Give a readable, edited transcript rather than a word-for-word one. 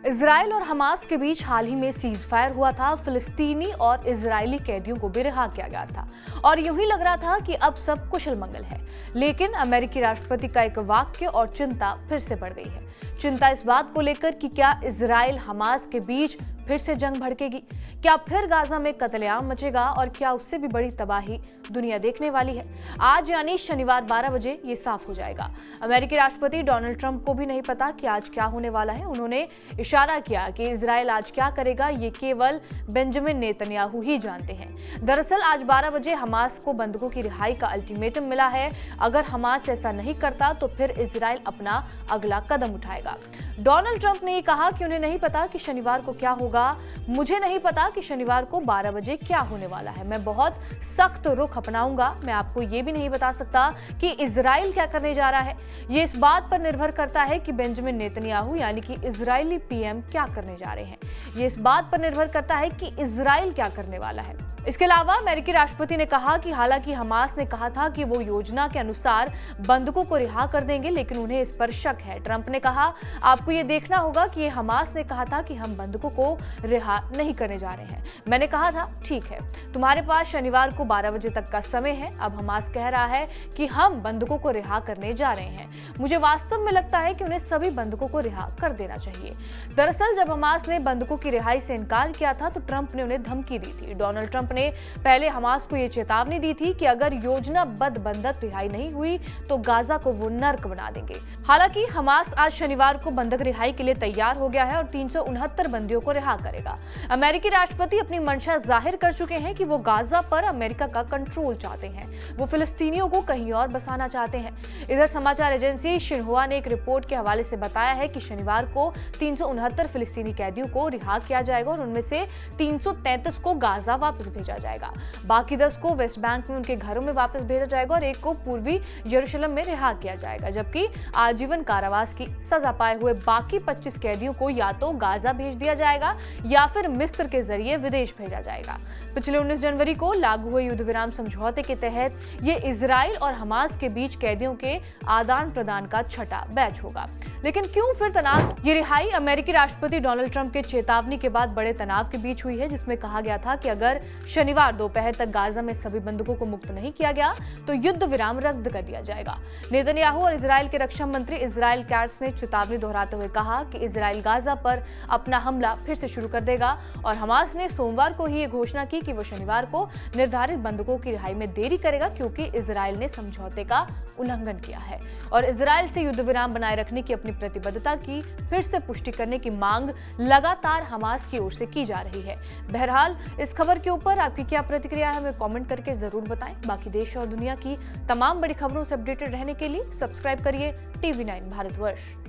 Israel और Hamas के बीच हाल ही में सीज फायर हुआ था। फिलिस्तीनी और इजरायली कैदियों को भी रिहा किया गया था और यूं ही लग रहा था कि अब सब कुशल मंगल है। लेकिन अमेरिकी राष्ट्रपति का एक वाक्य और चिंता फिर से बढ़ गई है। चिंता इस बात को लेकर कि क्या इजराइल हमास के बीच फिर से जंग भड़केगी, क्या फिर गाजा में कत्लेआम मचेगा और क्या उससे भी बड़ी तबाही दुनिया देखने वाली है। आज यानी शनिवार 12 बजे ये साफ हो जाएगा। अमेरिकी राष्ट्रपति डोनाल्ड ट्रंप को भी नहीं पता कि आज क्या होने वाला है। उन्होंने इशारा किया कि इजराइल आज क्या करेगा ये केवल बेंजामिन नेतन्याहू ही जानते हैं। दरअसल आज 12 बजे हमास को बंधकों की रिहाई का अल्टीमेटम मिला है। अगर हमास ऐसा नहीं करता तो फिर इजराइल अपना अगला कदम उठाएगा। डोनाल्ड ट्रंप ने कहा कि उन्हें नहीं पता कि शनिवार को क्या होगा। मुझे नहीं पता कि शनिवार को 12 बजे क्या होने वाला है। मैं बहुत सख्त रुख अपनाऊंगा। मैं आपको ये भी नहीं बता सकता कि इजराइल क्या करने जा रहा है। ये इस बात पर निर्भर करता है कि बेंजामिन नेतन्याहू यानी कि इजरायली पीएम क्या करने जा रहे हैं। ये इस बात पर निर्भर करता है कि इजराइल क्या करने वाला है। इसके अलावा अमेरिकी राष्ट्रपति ने कहा कि हालांकि हमास ने कहा था कि वो योजना के अनुसार बंधकों को रिहा कर देंगे, लेकिन उन्हें इस पर शक है। ट्रंप ने कहा, आपको ये देखना होगा कि ये हमास ने कहा था कि हम बंधकों को रिहा नहीं करने जा रहे हैं। मैंने कहा था ठीक है, तुम्हारे पास शनिवार को 12 बजे तक का समय है। अब हमास कह रहा है कि हम बंधकों को रिहा करने जा रहे हैं। मुझे वास्तव में लगता है कि उन्हें सभी बंधकों को रिहा कर देना चाहिए। दरअसल जब हमास ने बंधकों की रिहाई से इनकार किया था तो ट्रंप ने उन्हें धमकी दी थी। डोनाल्ड ट्रंप ने पहले हमास को यह चेतावनी दी थी कि अगर योजनाबद्ध बंधक रिहाई नहीं हुई तो गाजा को वो नर्क बना देंगे। हालांकि हमास आज शनिवार को बंधक रिहाई के लिए तैयार हो गया है और 369 बंदियों को रिहा करेगा। अमेरिकी राष्ट्रपति अपनी मंशा जाहिर कर चुके हैं कि वो गाजा पर अमेरिका का कंट्रोल चाहते हैं। वो फिलिस्तीनियों को कहीं और बसाना चाहते हैं। इधर समाचार एजेंसी शिन्हुआ ने एक रिपोर्ट के हवाले से बताया है कि शनिवार को 369 फिलिस्तीनी कैदियों को रिहा किया जाएगा और उनमें से 333 को गाजा वापस भेजा जाएगा। बाकी 10 को वेस्ट बैंक में उनके घरों में वापस भेजा जाएगा और एक को पूर्वी यरूशलेम में रिहा किया जाएगा, जबकि आजीवन कारावास की सजा पाए हुए बाकी 25 कैदियों को या तो गाजा भेज दिया जाएगा या फिर मिस्र के जरिए विदेश भेजा जाएगा। पिछले 19 जनवरी को लागू हुए युद्ध विराम समझौते के तहत ये इजराइल और हमास के बीच कैदियों के आदान प्रदान का छठा बैच होगा। लेकिन क्यों फिर तनाव? ये रिहाई अमेरिकी राष्ट्रपति डोनाल्ड ट्रंप के चेतावनी के बाद बड़े तनाव के बीच हुई है, जिसमें कहा गया था कि अगर शनिवार दोपहर तक गाजा में सभी बंधकों को मुक्त नहीं किया गया तो युद्ध विराम रद्द कर दिया जाएगा। नेतन्याहू और इजराइल के रक्षा मंत्री इजराइल कैट्स ने चेतावनी दोहराते हुए कहा कि इजराइल गाजा पर अपना हमला फिर से शुरू कर देगा और हमास ने सोमवार को ही ये घोषणा की कि वो शनिवार को निर्धारित बंधकों की रिहाई में देरी करेगा, क्योंकि इजराइल ने समझौते का उल्लंघन किया है और इजराइल से युद्ध विराम बनाए रखने की अपनी प्रतिबद्धता की फिर से पुष्टि करने की मांग लगातार हमास की ओर से की जा रही है। बहरहाल इस खबर के ऊपर आपकी क्या प्रतिक्रिया है, हमें कमेंट करके जरूर बताएं। बाकी देश और दुनिया की तमाम बड़ी खबरों से अपडेटेड रहने के लिए सब्सक्राइब करिए TV9 भारतवर्ष।